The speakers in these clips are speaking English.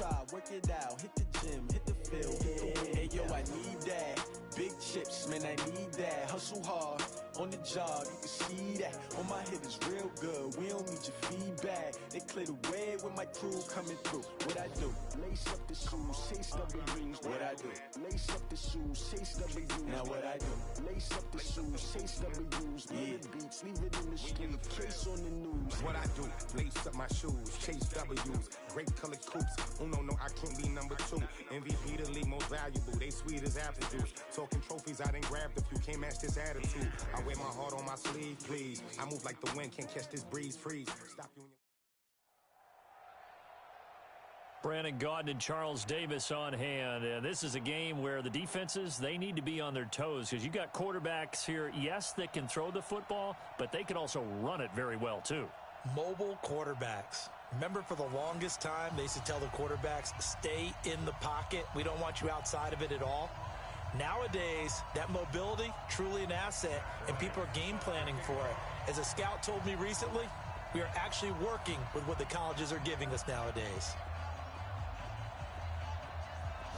try, work it out, hit the gym, hit the field, hey yo, I need that. Big chips, man, I need that. Hustle hard, on the job, you can see that. On my hit is real good, we don't need your feedback. They clear the way with my crew coming through. What I do? Lace up the shoes, chase W's. What I do? Lace up the shoes, chase W's. Now what I do? Lace up the shoes, chase W's. Yeah, beats, leave it in the street, case on the news. What I do? Lace up my shoes, chase W's. Great colored coops. Oh no, I can't be number 2. MVP the league most valuable. They sweet as apple juice. Talking trophies, I done grabbed a few. Can't match this attitude. I wear my heart on my sleeve, please. I move like the wind, can't catch this breeze. Freeze. Stop you. Brandon Gaudin and Charles Davis on hand. And this is a game where the defenses, they need to be on their toes because you got quarterbacks here, yes, that can throw the football, but they can also run it very well too. Mobile quarterbacks. Remember, for the longest time, they used to tell the quarterbacks, stay in the pocket. We don't want you outside of it at all. Nowadays, that mobility, truly an asset, and people are game planning for it. As a scout told me recently, we are actually working with what the colleges are giving us nowadays.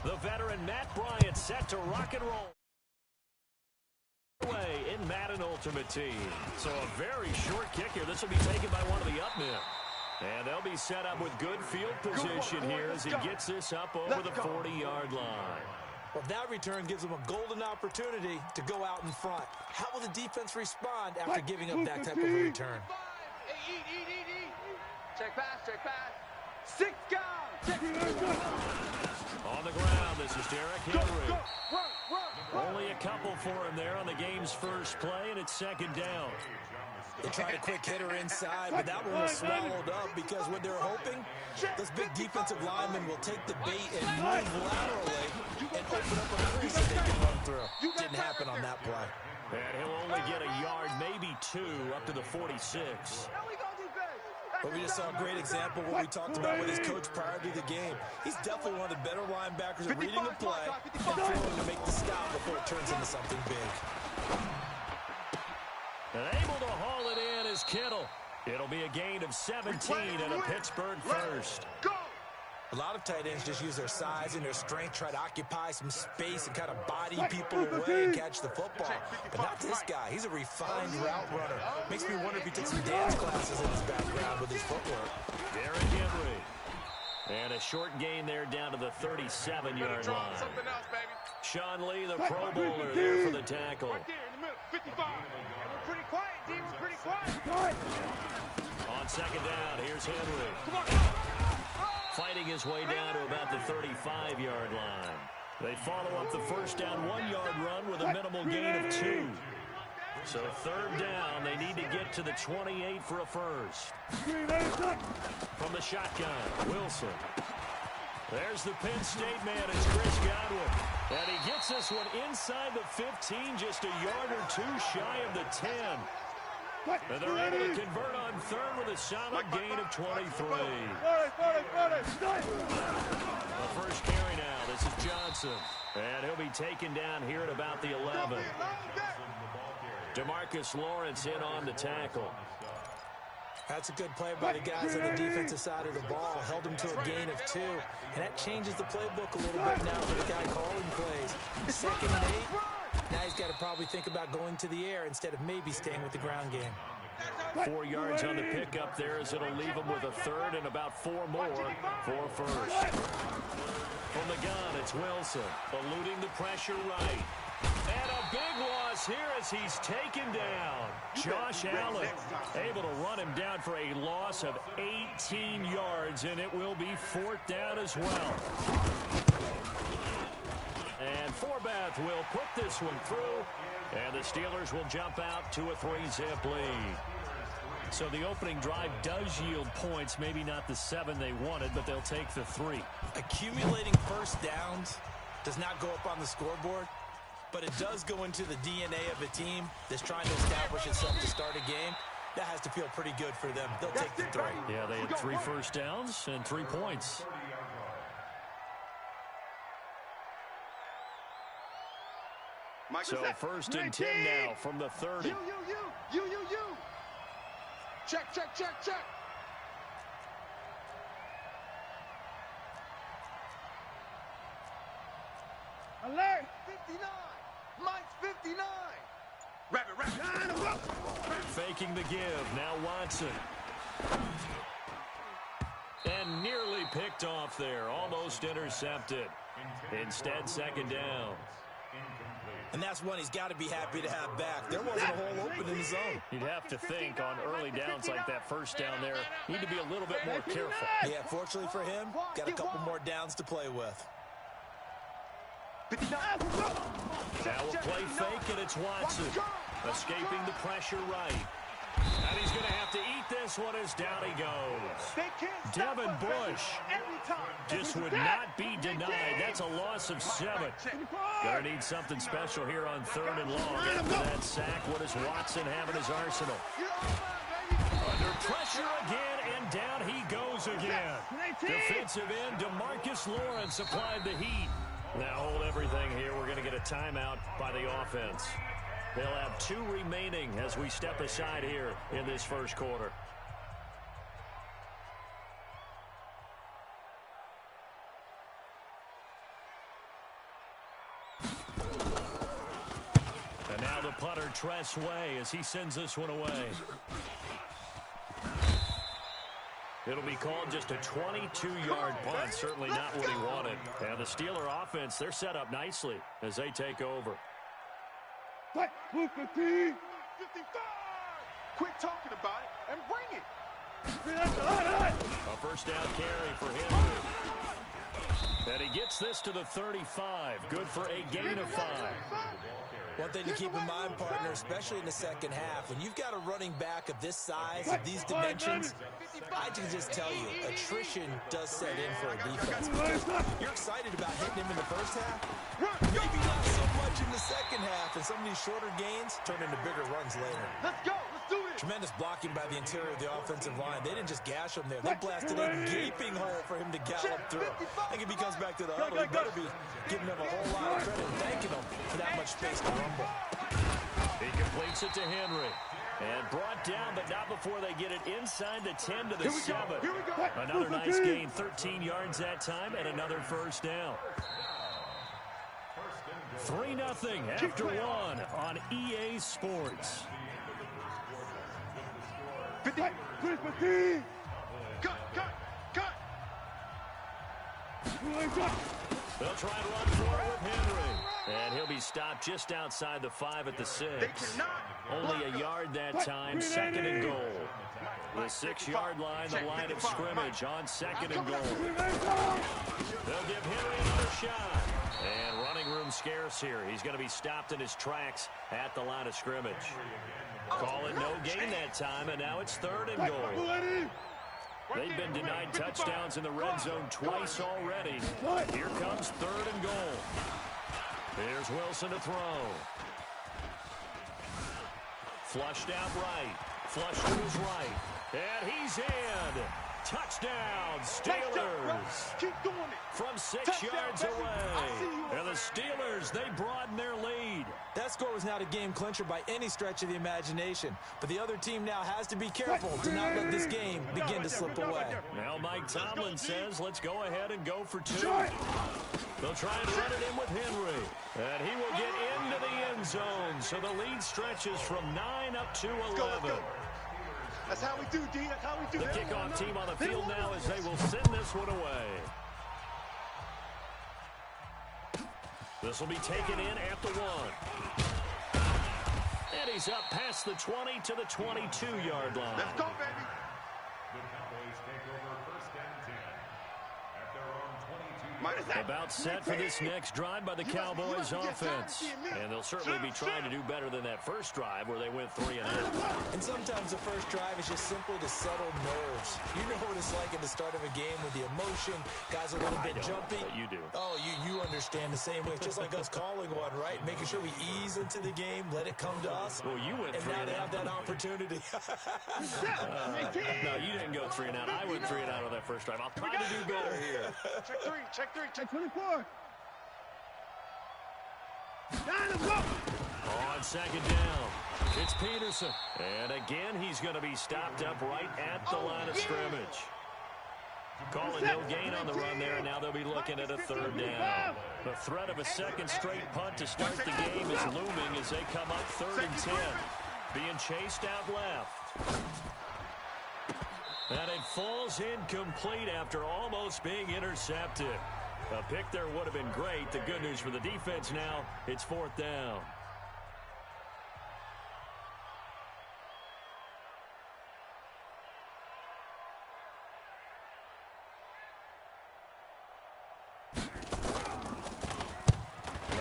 The veteran Matt Bryant set to rock and roll in Madden Ultimate Team. So a very short kick here. This will be taken by one of the up men. And they'll be set up with good field position here as he gets this up over the 40-yard line. Well, that return gives them a golden opportunity to go out in front. How will the defense respond after giving up that type of a return? Check pass. 6 down. On the ground, this is Derrick Henry. Only a couple for him there on the game's first play, and it's second down. They tried a quick hitter inside, but that one was swallowed up because what they're hoping, this big defensive lineman will take the bait and move laterally and open up a crease that they can run through. Didn't happen on that play. And he'll only get a yard, maybe 2, up to the 46. But we just saw a great example of what we talked about with his coach prior to the game. He's definitely one of the better linebackers at reading the play and throwing to make the stop before it turns into something big. And able to haul it in is Kittle. It'll be a gain of 17 and a Pittsburgh first. A lot of tight ends just use their size and their strength, try to occupy some space and kind of body people away and catch the football. But not this guy. He's a refined route runner. Makes me wonder if he took some dance classes in his background with his footwork. Derrick Henry. And a short gain there down to the 37-yard line. Sean Lee, the Pro Bowler, there for the tackle. Right there in the middle, 55. We're pretty quiet, D. We're pretty quiet. On second down, here's Henry. Fighting his way down to about the 35-yard line. They follow up the first down 1-yard run with a minimal gain of 2. So third down, they need to get to the 28 for a first. From the shotgun, Wilson. There's the Penn State man, it's Chris Godwin. And he gets this one inside the 15, just a yard or 2 shy of the 10. And they're able to convert on third with a solid gain of 23. The first carry now, this is Johnson. And he'll be taken down here at about the 11. DeMarcus Lawrence in on the tackle. That's a good play by the guys on the defensive side of the ball. Held him to a gain of 2. And that changes the playbook a little bit now for the guy calling plays. 2nd and 8. Now he's got to probably think about going to the air instead of maybe staying with the ground game. 4 yards on the pickup there as it'll leave him with a third and about 4 more for first. From the gun, it's Wilson. Eluding the pressure right. And a big loss here as he's taken down. Josh Allen able to run him down for a loss of 18 yards, and it will be 4th down as well. And Forbath will put this one through, and the Steelers will jump out to a 3-zip lead. So the opening drive does yield points, maybe not the 7 they wanted, but they'll take the 3. Accumulating first downs does not go up on the scoreboard, but it does go into the DNA of a team that's trying to establish itself to start a game. That has to feel pretty good for them. They'll take the 3. Yeah, they had 3 first downs and 3 points. So 1st and 10 now from the 30. You. Check. Alert! 59. Mike's 59. Wrap it. Faking the give. Now Watson. And nearly picked off there. Almost intercepted. Instead, second down. And that's one he's got to be happy to have back. There wasn't a hole open in the zone. You'd have to think on early downs like that first down there, need to be a little bit more careful. Yeah, fortunately for him, got a couple more downs to play with. Now a play fake, and it's Watson. Escaping the pressure right. And he's going to have to eat this one as down he goes. Devin Bush just would not be denied. That's a loss of 7. Going to need something special here on 3rd and long. After that sack, what does Watson have in his arsenal? Under pressure again, and down he goes again. Defensive end DeMarcus Lawrence applied the heat. Now hold everything here. We're going to get a timeout by the offense. They'll have 2 remaining as we step aside here in this first quarter. And now the punter, Tress Way, as he sends this one away. It'll be called just a 22-yard punt. Certainly not what he wanted. And the Steeler offense, they're set up nicely as they take over. Move 15. 55. Quit talking about it and bring it. A first down carry for Henry. And he gets this to the 35. Good for a gain of 5. One thing to keep in mind, partner, especially in the second half, when you've got a running back of this size, of these dimensions, I can just tell you, attrition does set in for a defense. You're excited about hitting him in the first half? Maybe not so much in the second half, and some of these shorter gains turn into bigger runs later. Let's go. Let's do it. Tremendous blocking by the interior of the offensive line. They didn't just gash him there. They blasted a gaping hole for him to gallop through. I think if he comes back to the huddle, he better be giving them a whole lot of credit and thanking them for that much space to rumble. He completes it to Henry. And brought down, but not before they get it inside the 10 to the 7. Another nice gain, 13 yards that time, and another first down. 3-0 after 1 on EA Sports. 50. Cut. They'll try and run for it with Henry. And he'll be stopped just outside the 5 at the 6. Only a yard that time, 2nd and goal. The 6-yard line, the line of scrimmage on 2nd and goal. They'll give Henry another shot. And running room scarce here. He's going to be stopped in his tracks at the line of scrimmage. Call it no gain that time, and now it's 3rd and goal. They've been denied touchdowns in the red zone twice already. Here comes 3rd and goal. Here's Wilson to throw. Flushed out right. Flushed to his right. And he's in. Touchdown, Steelers. Keep doing it. From 6 yards away. And the Steelers, they broaden their lead. That score was not a game clincher by any stretch of the imagination. But the other team now has to be careful to not let this game begin to slip away. Now Mike Tomlin says, let's go ahead and go for 2. They'll try and run it in with Henry. And he will get into the end zone. So the lead stretches from 9 up to 11. That's how we do, D. That's how we do. The kickoff team on the field now as they will send this one away. This will be taken in at the 1. And he's up past the 20 to the 22-yard line. Let's go, baby. About set for this next drive by the Cowboys offense. And they'll certainly be trying to do better than that first drive where they went 3 and out. And sometimes the first drive is just simply to settle nerves. You know what it's like at the start of a game with the emotion. Guys are a little bit jumpy. But you do. Oh, you understand the same way. It's just like us calling one, right? Making sure we ease into the game, let it come to us. Well, you went 3 and out. And now they have that opportunity. No, you didn't go 3 and out. I went 3 and out on that first drive. I'll try to do better here. Check 3. Check 24. On second down, it's Peterson. And again, he's going to be stopped up right at the line of scrimmage. Calling no gain on the run there, and now they'll be looking at a third down. The threat of a second straight punt to start the game is looming as they come up 3rd and 10. Being chased out left. And it falls incomplete after almost being intercepted. A pick there would have been great. The good news for the defense now, it's 4th down. The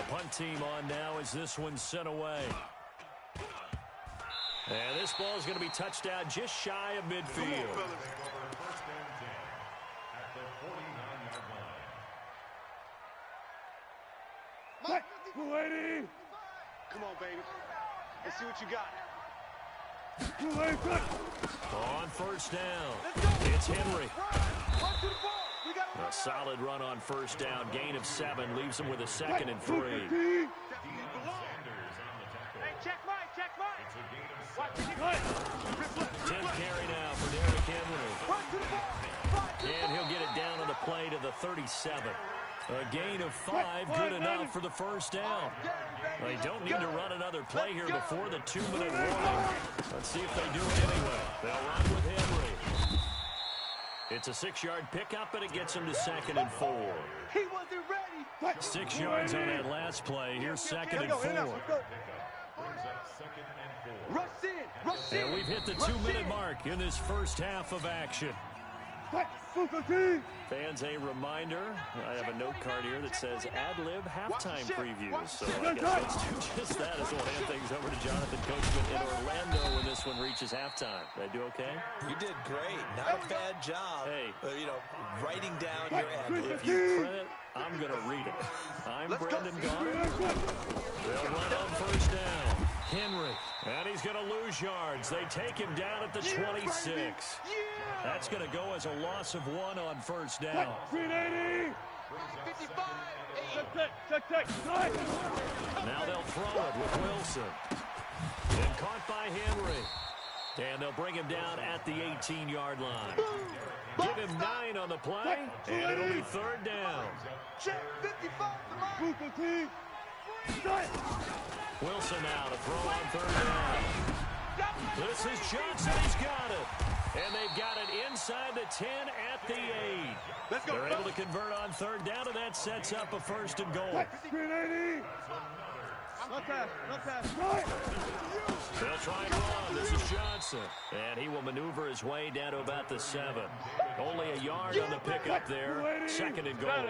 punt team on now as this one's sent away. And this ball is going to be touched down just shy of midfield. Come on, baby. Let's see what you got. On 1st down, it's Henry. A solid run on 1st down. Gain of 7 leaves him with a 2nd and 3. Hey, check mine. 10th carry now for Derrick Henry. And he'll get it down on the play to the 37. A gain of 5, good enough for the 1st down. They don't need to run another play here before the 2-minute warning. Let's see if they do it anyway. They'll run with Henry. It's a 6-yard pickup, and it gets him to 2nd and 4. He wasn't ready. 6 yards on that last play. Here's 2nd and 4. Rush in. And we've hit the 2-minute mark in this first half of action. Fans, a reminder, I have a note card here that says ad-lib halftime previews. So I guess let's do just that as we'll hand things over to Jonathan Coachman in Orlando when this one reaches halftime. Did I do okay? You did great. Not a bad job. Hey. Writing down your ad-lib. If you print it, I'm going to read it. I'm Brendan Gaughan. They'll run on 1st down. Henry, and he's going to lose yards. They take him down at the 26. That's going to go as a loss of 1 on 1st down. 55. Now they'll throw it with Wilson. And caught by Henry. And they'll bring him down at the 18-yard line. Give him 9 on the play, and it'll be 3rd down. Check 55. Wilson now to throw on 3rd down. This is Johnson. He's got it. And they've got it inside the 10 at the 8. Let's go. They're able to convert on 3rd down, and that sets up a 1st and goal. They'll try and run. This is Johnson. And he will maneuver his way down to about the 7. Only a yard on the pickup there. 2nd and goal.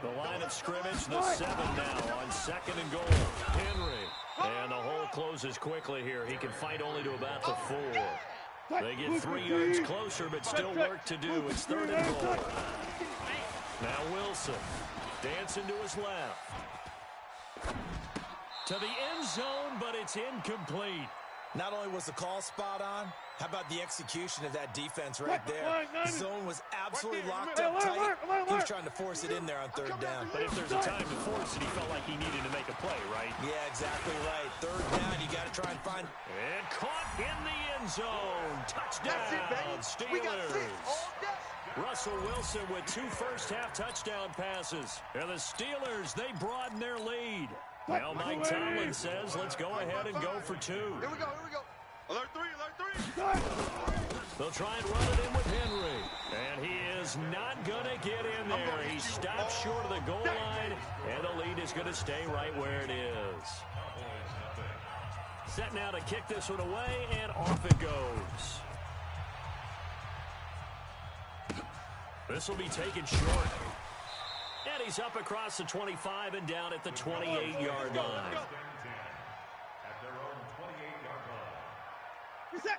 The line of scrimmage, the 7 now on 2nd and goal. Henry. And the hole closes quickly here. He can fight only to about the 4. They get 3 yards closer, but still work to do. It's 3rd and goal. Now Wilson dancing to his left. To the end zone, but it's incomplete. Not only was the call spot on, how about the execution of that defense right there? The zone was absolutely locked up tight. He was trying to force it in there on 3rd down. But if there's a time to force it, he felt like he needed to make a play, right? Yeah, exactly right. 3rd down, you got to try and find... And caught in the end zone. Touchdown, Steelers. Russell Wilson with 2 first-half touchdown passes. And the Steelers, they broaden their lead. Now Mike Tomlin says, let's go ahead and go for 2. Here we go. Alert 3. They'll try and run it in with Henry. And he is not going to get in there. He stops short of the goal line, and the lead is going to stay right where it is. Set now to kick this one away, and off it goes. This will be taken short. And he's up across the 25 and down at the 28-yard line.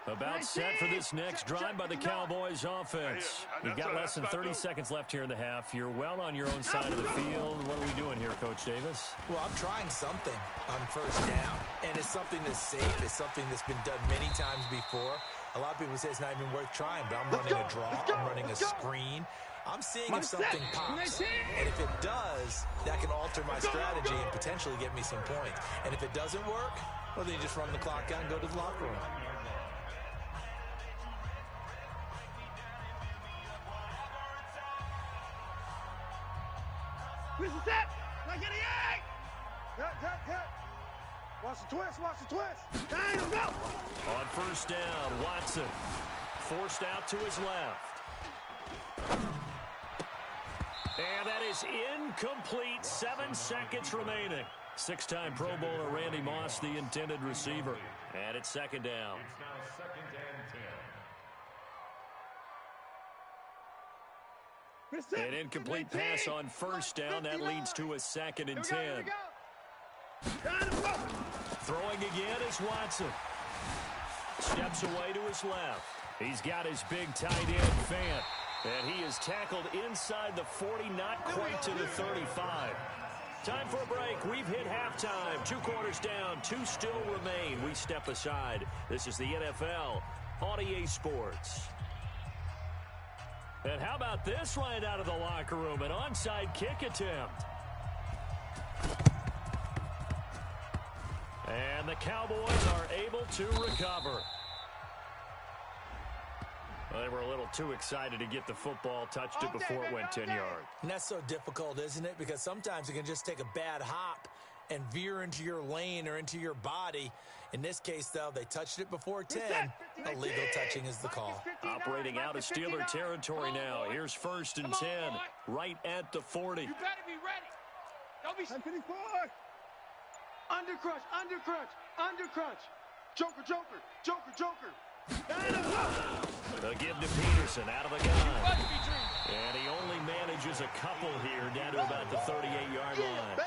About set for this next drive by the Cowboys offense. You've got less than 30 seconds left here in the half. You're well on your own side of the field. What are we doing here, Coach Davis? Well, I'm trying something on 1st down. And it's something that's safe. It's something that's been done many times before. A lot of people say it's not even worth trying, but I'm running a draw. I'm running a screen. I'm seeing if something pops. And if it does, that can alter my strategy and potentially get me some points. And if it doesn't work, well, then you just run the clock out and go to the locker room. This is that. Like any egg. Cut. Watch the twist. Damn, go. On first down, Watson forced out to his left. And that is incomplete. 7 seconds remaining. 6-time Pro Bowler Randy Moss, the intended receiver. And it's second down. It's now 2nd and 10. An incomplete pass on first down. That leads to a 2nd and 10. Throwing again is Watson. Steps away to his left. He's got his big tight end, Fant. And he is tackled inside the 40, not quite to the 35. Time for a break. We've hit halftime. 2 quarters down, 2 still remain. We step aside. This is the NFL on EA Sports. And how about this right out of the locker room? An onside kick attempt. And the Cowboys are able to recover. Well, they were a little too excited to get the football, touched it before it went 10 yards. And that's so difficult, isn't it? Because sometimes it can just take a bad hop and veer into your lane or into your body. In this case, though, they touched it before 10. Illegal touching is the call. Operating out of Steeler territory now. Here's 1st and 10, right at the 40. You better be ready. Don't be... 54. Undercrunch. Joker. They'll give to Peterson out of the gun. And he only manages a couple here down to about the 38-yard line.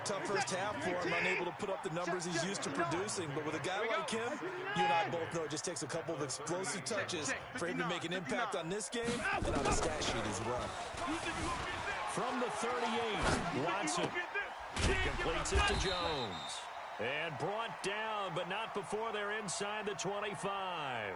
Tough first half for him, unable to put up the numbers he's used to producing. But with a guy like him, you and I both know it just takes a couple of explosive touches for him to make an impact on this game and on the stat sheet as well. From the 38, Watson. He completes it to Jones. And brought down, but not before they're inside the 25.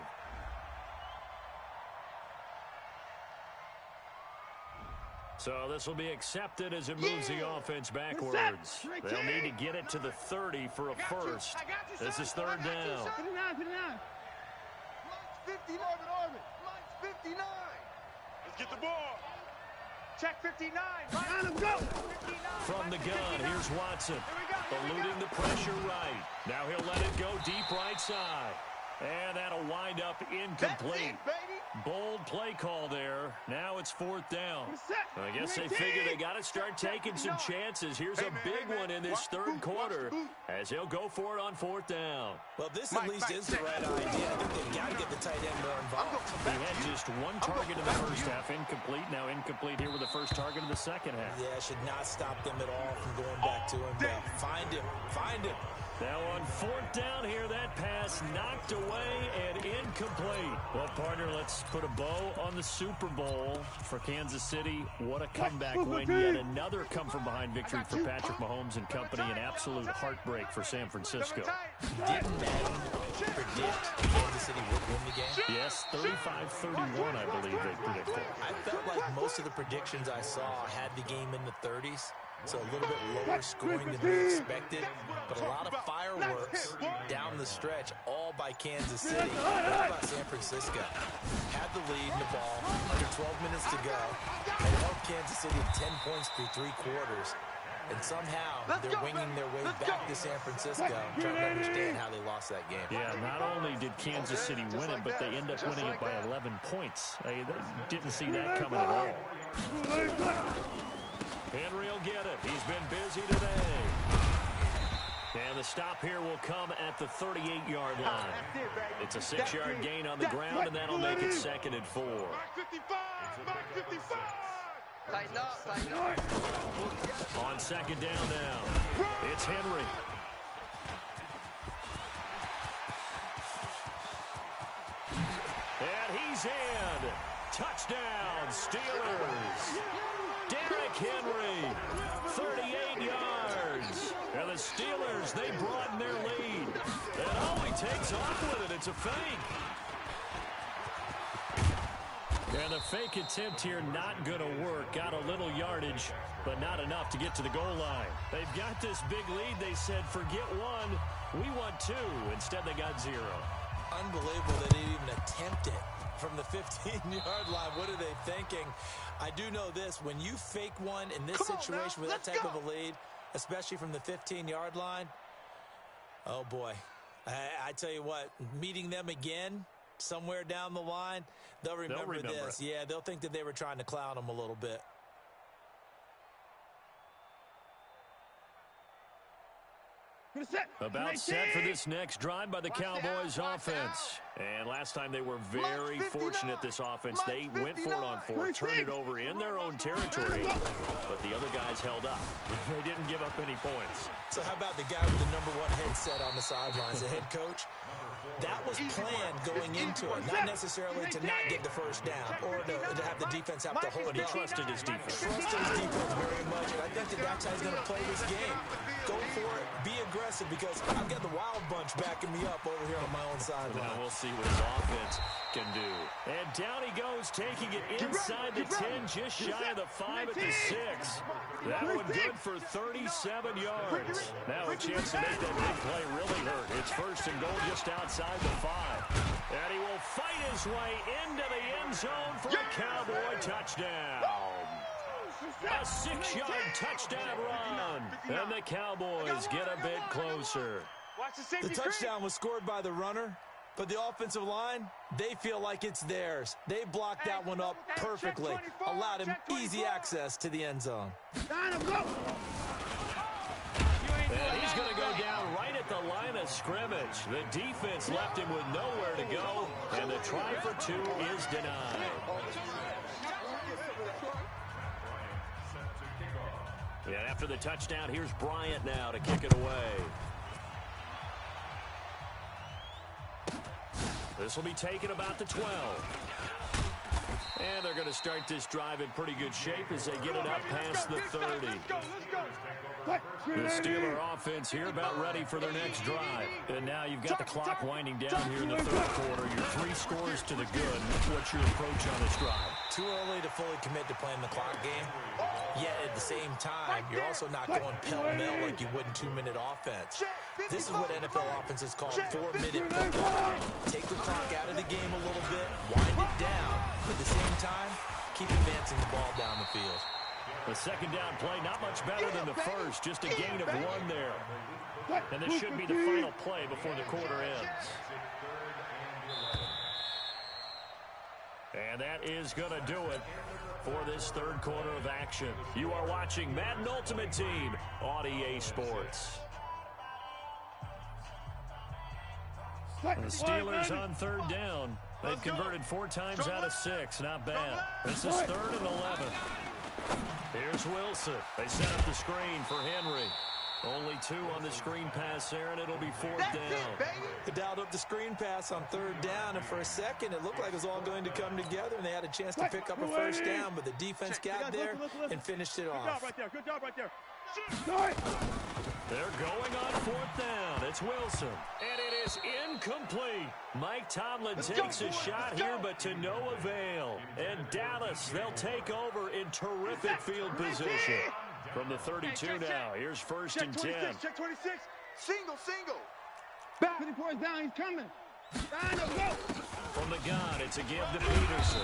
So this will be accepted as it moves the offense backwards. They'll need to get it to the 30 for a first. This is 3rd down. 59 Orbit. 59. Let's get the ball. Check 59. Let him go. From the gun, here's Watson. Eluding the pressure right. Now he'll let it go deep right side. And that'll wind up incomplete. Bold play call there. Now it's 4th down. I guess they figure they got to start taking some chances. Here's a big one in this 3rd quarter as he'll go for it on 4th down. Well, this at least is the right idea. I think they've got to get the tight end more involved. He had just 1 target in the first half, incomplete. Now incomplete here with the first target in the second half. Yeah, should not stop them at all from going back to him. Find him. Now on 4th down here, that pass knocked away and incomplete. Well, partner, let's put a bow on the Super Bowl for Kansas City. What a comeback win. Yet another come-from-behind victory for Patrick Mahomes and company. An absolute heartbreak for San Francisco. Didn't Madden predict Kansas City would win the game? Yes, 35-31, I believe they predicted. I felt like most of the predictions I saw had the game in the 30s. So a little bit lower scoring than we expected, but a lot of fireworks down the stretch, all by Kansas City. What about San Francisco? Had the lead in the ball, under 12 minutes to go, and held Kansas City 10 points through 3 quarters. And somehow they're winging their way back to San Francisco, trying to understand how they lost that game. Yeah, not only did Kansas City win it, but they end up winning it by 11 points. They didn't see that coming at all. Henry will get it. He's been busy today. And the stop here will come at the 38-yard line. It's a 6-yard gain on the ground, and that'll make it 2nd and 4. Mark 55. Tighten up. On 2nd down now, it's Henry. And he's in. Touchdown, Steelers. Derrick Henry, 38 yards. And the Steelers, they broaden their lead. And oh, he takes off with it. It's a fake. And the fake attempt here not going to work. Got a little yardage, but not enough to get to the goal line. They've got this big lead. They said, forget 1, we want 2. Instead, they got 0. Unbelievable they didn't even attempt it from the 15-yard line. What are they thinking? I do know this. When you fake one in this situation with that type of a lead, especially from the 15-yard line, oh, boy. I tell you what, meeting them again somewhere down the line, they'll remember this. Yeah, they'll think that they were trying to clown them a little bit. About set for this next drive by the Cowboys offense. And last time they were very fortunate, this offense. They went for it on fourth, turned it over in their own territory, but the other guys held up. They didn't give up any points. So how about the guy with the #1 headset on the sidelines, the head coach? That was planned going into it, not necessarily to not get the first down or to have the defense have to hold it. But he trusted his defense. Trusted his defense very much, and I think that that's how he's going to play this game. Go for it, be aggressive, because I've got the Wild Bunch backing me up over here on my own sideline. Now we'll see what his offense can do. And down he goes, taking it inside the 10, just shy of the 5 at the 6. That one good for 37 yards. Now a chance to make that big play really hurt. It's first and goal just outside the 5. And he will fight his way into the end zone for a Cowboy touchdown. A 6-yard touchdown run. And the Cowboys get a bit closer. The touchdown was scored by the runner, but the offensive line, they feel like it's theirs. They blocked that one up perfectly, allowed him easy access to the end zone. And he's going to go down right at the line of scrimmage. The defense left him with nowhere to go, and the try for 2 is denied. And after the touchdown, here's Bryant now to kick it away. This will be taken about the 12. And they're going to start this drive in pretty good shape as they get it up past the 30. The Steeler offense here about ready for their next drive. And now you've got the clock winding down here in the third quarter. You're 3 scores to the good. What's your approach on this drive? Too early to fully commit to playing the clock game. Yet at the same time, you're also not going pell-mell like you would in 2-minute offense. This is what NFL offenses call 4-minute football. Take the clock out of the game a little bit, wind it down. At the same time, keep advancing the ball down the field. The second down play, not much better than the first, just a gain of 1 there. And this should be the final play before the quarter ends. And that is going to do it for this third quarter of action. You are watching Madden Ultimate Team on EA Sports. And the Steelers on third down. They've converted 4 times out of 6. Not bad. This is 3rd and 11. Here's Wilson. They set up the screen for Henry. Only 2 on the screen pass there, and it'll be 4th down. They dialed up the screen pass on 3rd down, and for a second, it looked like it was all going to come together, and they had a chance to pick up a first down, but the defense got there and finished it off. Good job right there. They're going on 4th down. It's Wilson. And it is incomplete. Mike Tomlin takes a shot here, but to no avail. And Dallas, they'll take over in terrific field position. From the 32 now, here's 1st and 10. Check 26. Single. Back. 24 is down. He's coming. From the gun, it's a give to Peterson.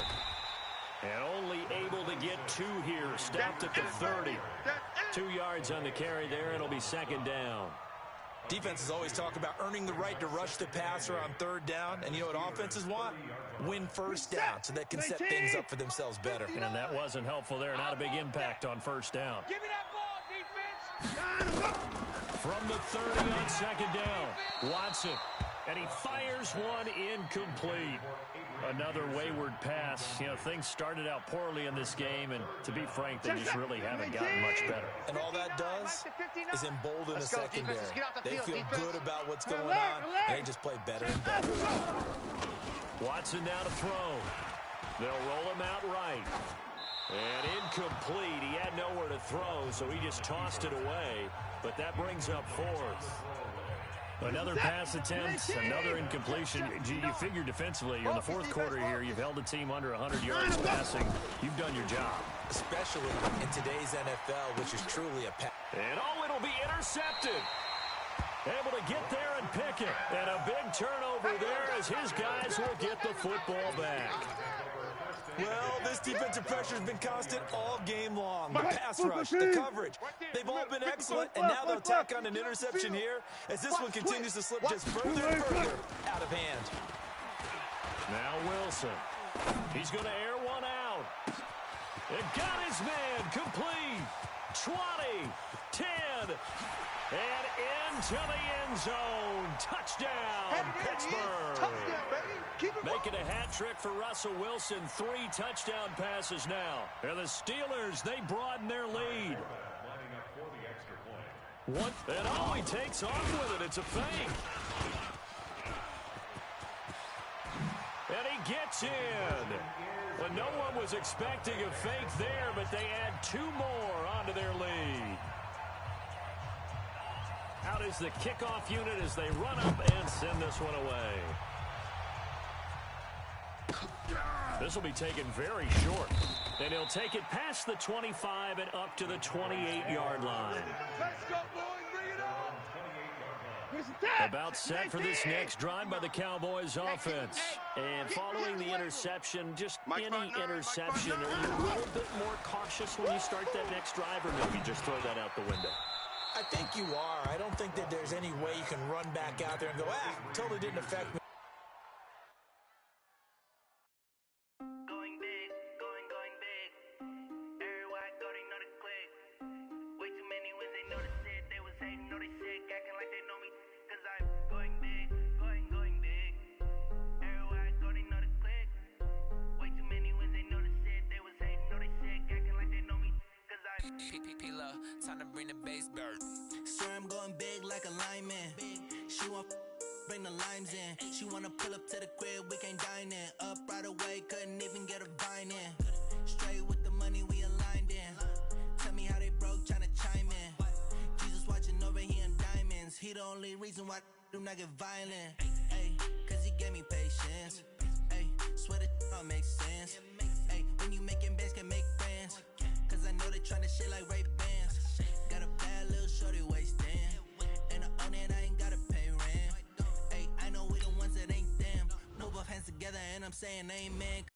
And only able to get 2 here. Stopped at the 30. 2 yards on the carry there. It'll be 2nd down. Defenses always talk about earning the right to rush the passer on 3rd down. And you know what offenses want? Win 1st down so they can set things up for themselves better. And that wasn't helpful there. Not a big impact on 1st down. Give me that ball, defense. From the 30 on 2nd down. Watson. And he fires one incomplete. Another wayward pass. You know, things started out poorly in this game, and to be frank, they just really haven't gotten much better. And all that does is embolden the secondary. They feel good about what's going on, and they just play better and better. Watson now to throw. They'll roll him out right. And incomplete. He had nowhere to throw, so he just tossed it away. But that brings up 4th. Another pass attempt, another incompletion. You figure defensively, you're in the 4th quarter here. You've held a team under 100 yards passing. You've done your job. Especially in today's NFL, which is truly a pass. And it'll be intercepted. Able to get there and pick it. And a big turnover there as his guys will get the football back. Well, this defensive pressure has been constant all game long. The pass rush, the coverage, they've all been excellent, and now they'll tack on an interception here as this one continues to slip just further and further out of hand. Now Wilson. He's going to air one out. It got his man complete. 20, 10, and into the end zone. Touchdown, Pittsburgh. Touchdown, baby. Keep it Making a hat trick for Russell Wilson. 3 touchdown passes now. And the Steelers, they broaden their lead. One, and oh, he takes off with it. It's a fake. And he gets in. Well, no one was expecting a fake there, but they add 2 more onto their lead. Out is the kickoff unit as they run up and send this one away. This will be taken very short. And he'll take it past the 25 and up to the 28-yard line. Let's go, boys. Bring it on. About set for this next drive by the Cowboys offense. And following the interception, just any interception, are you a little bit more cautious when you start that next drive, or maybe just throw that out the window? I think you are. I don't think that there's any way you can run back out there and go, totally didn't affect me. Time to bring the bass bird. Swear I'm going big like a lineman. She want bring the limes in. She wanna pull up to the crib, we can't dine in. Up right away, couldn't even get a vine in. Straight with the money we aligned in. Tell me how they broke, tryna chime in. Jesus watching over here in diamonds. He the only reason why I do not get violent. Ay, cause he gave me patience. Ay, swear that all makes sense. Ay, when you making bands can make friends. Cause I know they tryna shit like Ray Bans. Got a bad little shorty wasting. And I own it, I ain't gotta pay rent. Ay, I know we the ones that ain't them. Move our hands together and I'm saying amen.